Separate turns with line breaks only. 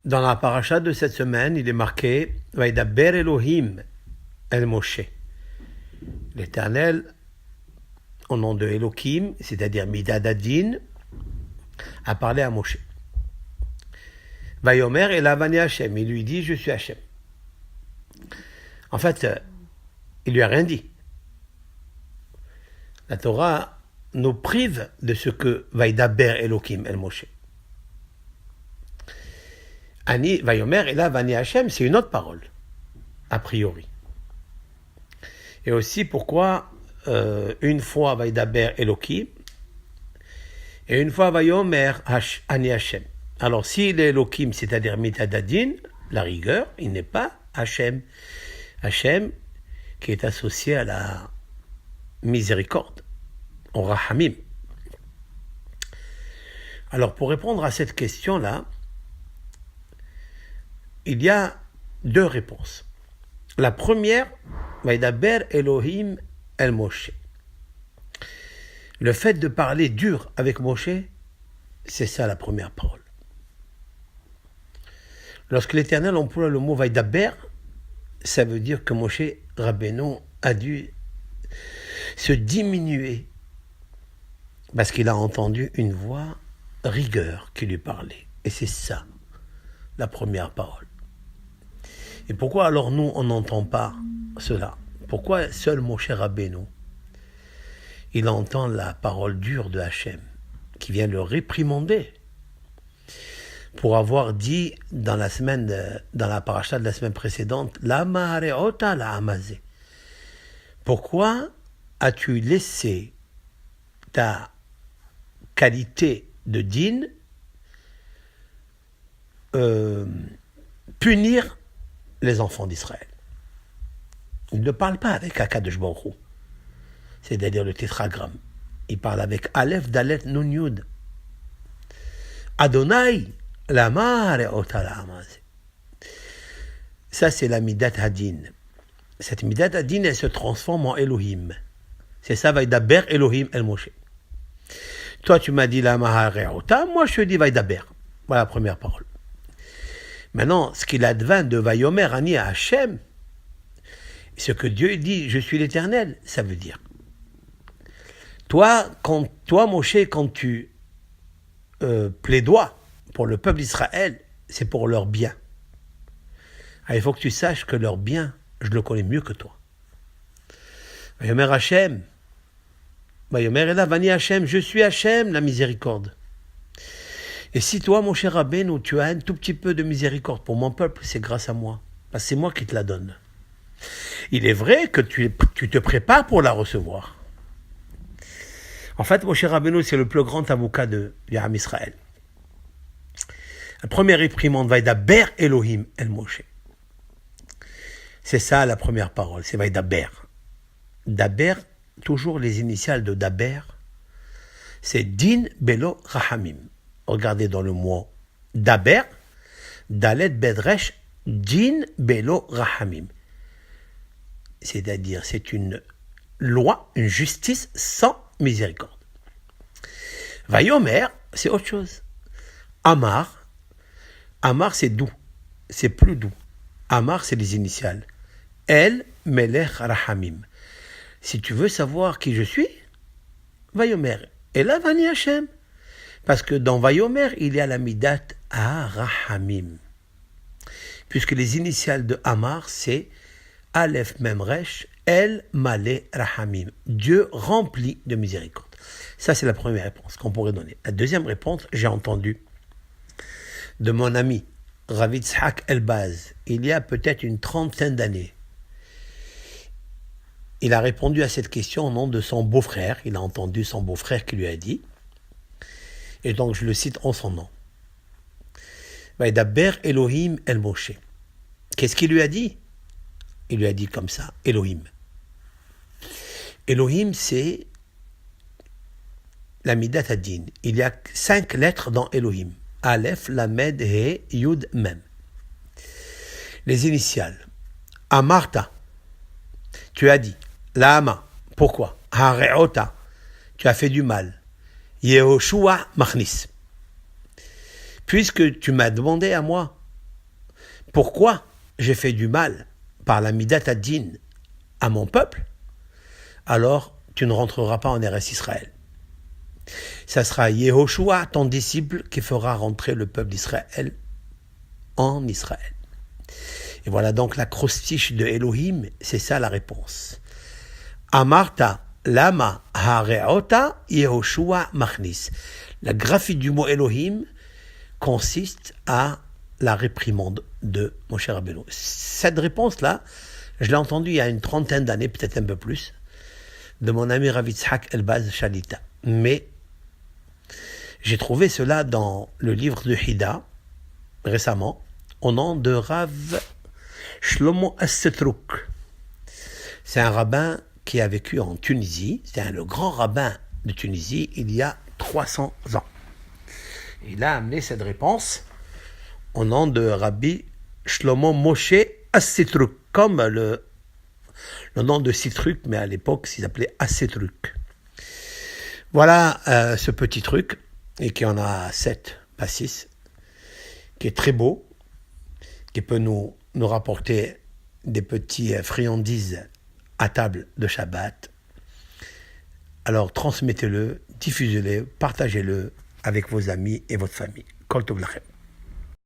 Dans la paracha de cette semaine, il est marqué Vaidaber Elohim el Moshe. L'Éternel, au nom de Elohim, c'est-à-dire Midad Adin, a parlé à Moshe. Vayomer Elavani Hashem. Il lui dit Je suis Hashem. En fait, il lui a rien dit. La Torah nous prive de ce que Vaidaber Elohim el Moshe. Ani Vayomer Elavani Hashem, c'est une autre parole, a priori. Et aussi pourquoi une fois Vaidaber Elohim et une fois Vayomer Ani Hashem. Alors s'il est Elohim, c'est-à-dire Mitadadin, la rigueur, il n'est pas Hashem. Hashem qui est associé à la miséricorde, au Rahamim. Alors pour répondre à cette question-là, il y a deux réponses. La première, Vaidaber Elohim el Moshe. Le fait de parler dur avec Moshe, c'est ça la première parole. Lorsque l'Éternel emploie le mot Vaidaber, ça veut dire que Moshe Rabbeinu a dû se diminuer parce qu'il a entendu une voix rigueur qui lui parlait. Et c'est ça, la première parole. Et pourquoi alors nous, on n'entend pas cela? Pourquoi seul Moshe Rabbeinu, il entend la parole dure de Hachem, qui vient le réprimander pour avoir dit dans la paracha de la semaine précédente, Lama hareota la amazé. Pourquoi as-tu laissé ta qualité de din punir les enfants d'Israël? Il ne parle pas avec Akadosh Baruch Hu, c'est-à-dire le tétragramme. Il parle avec Aleph, Dalet, Nun, Yud. Adonai, lama hareota la amazé. Ça, c'est la Midat Hadin. Cette Midat Hadin, elle se transforme en Elohim. C'est ça, Vaidaber Elohim el Moshe. Toi, tu m'as dit lama hareota, moi je te dis Vaidaber. Voilà la première parole. Maintenant, ce qu'il advint de Vayomer Ani à Hachem, ce que Dieu dit, je suis l'Éternel, ça veut dire. Toi, Moshe, quand tu plaidois pour le peuple d'Israël, c'est pour leur bien. Alors, il faut que tu saches que leur bien, je le connais mieux que toi. Vayomer Hachem, Vayomer Elavani Hachem, je suis Hachem, la miséricorde. Et si toi, mon cher Rabbeinu, tu as un tout petit peu de miséricorde pour mon peuple, c'est grâce à moi. Parce que c'est moi qui te la donne. Il est vrai que tu te prépares pour la recevoir. En fait, mon cher Rabbeinu, c'est le plus grand avocat de Yaham Israël. La première réprimande, Vaidaber Elohim el Moshe. C'est ça la première parole, c'est Vaidaber. Daber, toujours les initiales de Daber, c'est Din Belo Rahamim. Regardez dans le mot Daber, Dalet Bedresh, Din Belo Rahamim. C'est-à-dire, c'est une loi, une justice sans miséricorde. Vayomer, c'est autre chose. Amar, c'est doux, c'est plus doux. Amar, c'est les initiales. El Melech Rahamim. Si tu veux savoir qui je suis, Vayomer. Et là, Vani Hashem. Parce que dans Vayomer, il y a la Midat Rahamim. Puisque les initiales de Amar, c'est Aleph Memresh, El Malé Rahamim. Dieu rempli de miséricorde. Ça, c'est la première réponse qu'on pourrait donner. La deuxième réponse, j'ai entendu de mon ami Rav Yitzhak Elbaz, il y a peut-être une trentaine d'années. Il a répondu à cette question au nom de son beau-frère. Il a entendu son beau-frère qui lui a dit, et donc je le cite en son nom. Vaidaber Elohim el Moshe. Qu'est-ce qu'il lui a dit? Il lui a dit comme ça, Elohim. Elohim, c'est la Midat Hadin. Il y a 5 lettres dans Elohim. Aleph, Lamed, He, Yud, Mem. Les initiales. Amarta. Tu as dit. Lama. Pourquoi? Hareota. Tu as fait du mal. Yehoshua Machnis. Puisque tu m'as demandé à moi pourquoi j'ai fait du mal par la Midat Ad-Din à mon peuple, alors tu ne rentreras pas en Eretz Israël. Ça sera Yehoshua, ton disciple, qui fera rentrer le peuple d'Israël en Israël. Et voilà donc l'acrostiche de Elohim, c'est ça la réponse. Amarta lama hareota Yehoshua machnis. La graphie du mot Elohim consiste à la réprimande de Moshe Rabbeinu. Cette réponse-là, je l'ai entendue il y a une trentaine d'années, peut-être un peu plus, de mon ami Rav Yitzhak Elbaz Shalita. Mais j'ai trouvé cela dans le livre de Hida, récemment, au nom de Rav Shlomo Assetrouk. C'est un rabbin qui a vécu en Tunisie. C'est le grand rabbin de Tunisie il y a 300 ans. Il a amené cette réponse au nom de Rabbi Shlomo Moshe Assetrouk, comme le nom de Citruk, mais à l'époque, il s'appelait Assetrouk. Voilà ce petit truc, et qui en a 7, pas 6, qui est très beau, qui peut nous rapporter des petits friandises à table de Shabbat. Alors transmettez-le, diffusez-le, partagez-le avec vos amis et votre famille. Kol Tov Lachem.